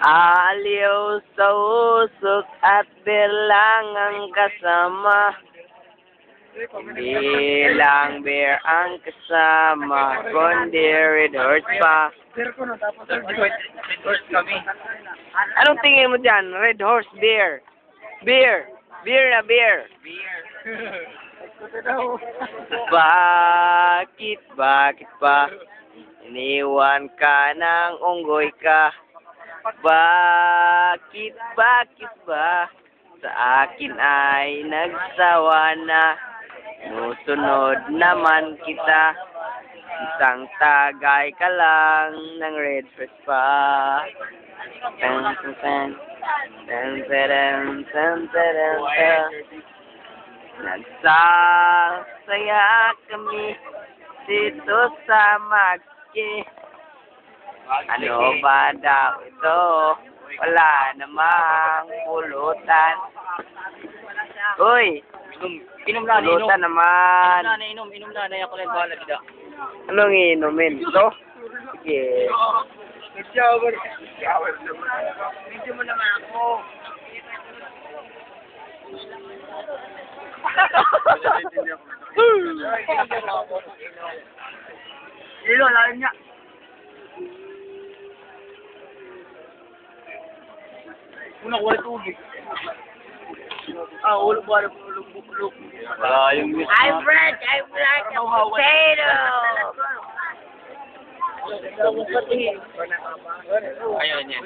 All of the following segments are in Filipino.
Aliw sa usok at bilangang kasama. Hindi lang beer ang kasama, kundi red horse pa. Anong tingin mo dyan? Red horse, beer. Beer. Beer na beer. Bakit ba? Iniwan ka ng unggoy ka? Bakit ba? Sa akin ay nagsawa na. Musunod naman kita. Isang tagay ka lang ng red horse pa. Tan tan tan tan tan tan tan tan. Nagsasaya kami dito sa Magki. Ano ba daw ito? Wala namang pulutan. Uy! Inom na, Pulutan naman. inom na, ako lang bahala kita. Anong inumin? Ito? Sige. Nag-shower naman. Medyo mo naman ako. Ilo, lalim niya. Una ko tubig. Ulo ba? Wala yung miss. I'm like a potato. Ayun yan.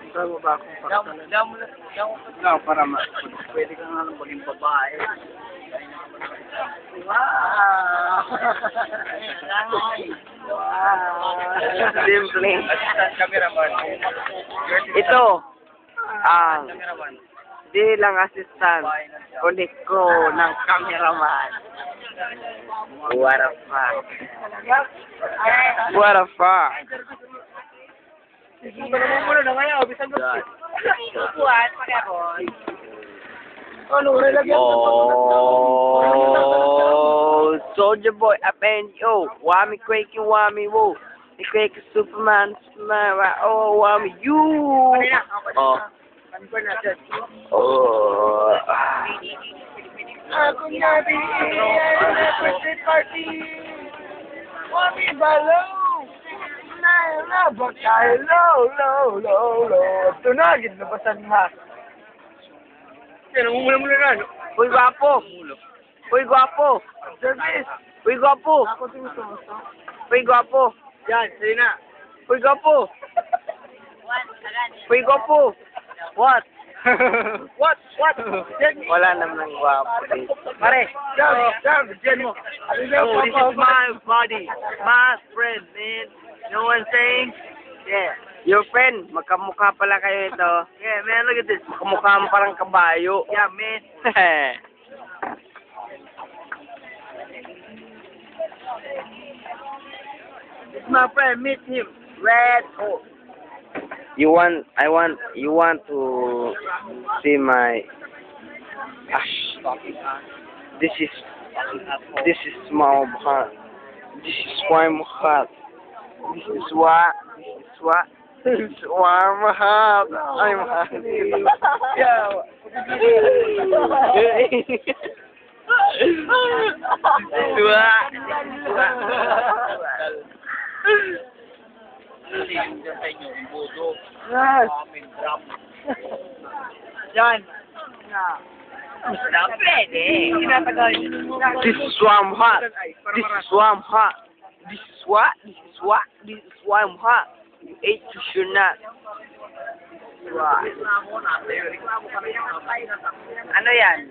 Ikaw mo ba akong ikaw para Pwede ka nga lang maging babae. simple. Assistant cameraman. Ito, ang Cameraman. di lang assistant, kundi ko ng cameraman. What a fuck. What a fuck. Muna na ngayon, bisan mo. Upuan, pagkakon. Oh, Soldier Boy, FNO, Wami Quakey, Wami Woo, the Quakey Superman, oh, Wami, you. Oh. Oh. Ako na birthday party. Wami balaw. Na bakay low. Tunagin na ba sa mga? Mula na. Uy, gwapo. Uy, gwapo. Service. Uy, gwapo. Ako tinutusto. Uy, gwapo. Yan, sige na. Uy, gwapo. Uy, gwapo. What? What? Wala naman gwapo dito. Pare, Jam, Jen mo. Oh, this is my body. My friend, man. You know what I'm saying? Yeah. Your friend, magkamukha pala kayo ito. Yeah, man, look at this. Magkamukha mo parang kabayo. Yeah, man. It's my friend, meet him. Red Horse. you want to see my ash. This is small heart. This is why I'm hot. This is why I'm hot. I'm hot. Yeah. Yes. Yan. na pwede. This is why I'm hot. This is why I'm hot. This is why I'm hot. You ate you should not. Ano yan?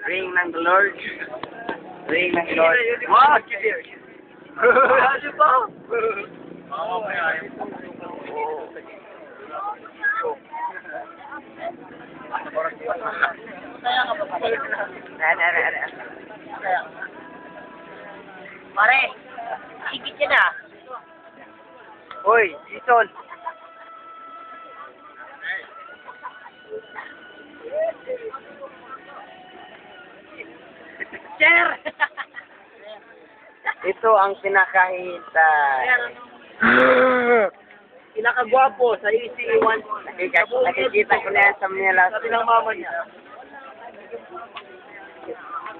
Ring ng the Lord. Ring ng the Lord. What? Ano ba? Pare, higit yan ah. Hoy, Jason. Sir! Ito ang pinakahintay. pinakagwapo sa EC1. Nakikita ko na yan sa Manila. Sabi ng mama niya.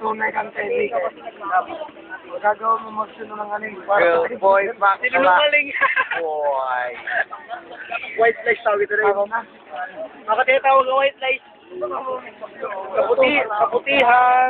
Tunay kang kaibigan. Gagawin mo magsuno ng aling. Girl, boy, bakla. Sinungaling. Boy. White lies tawag ito rin. Ako tinatawag na white lies. Kaputihan.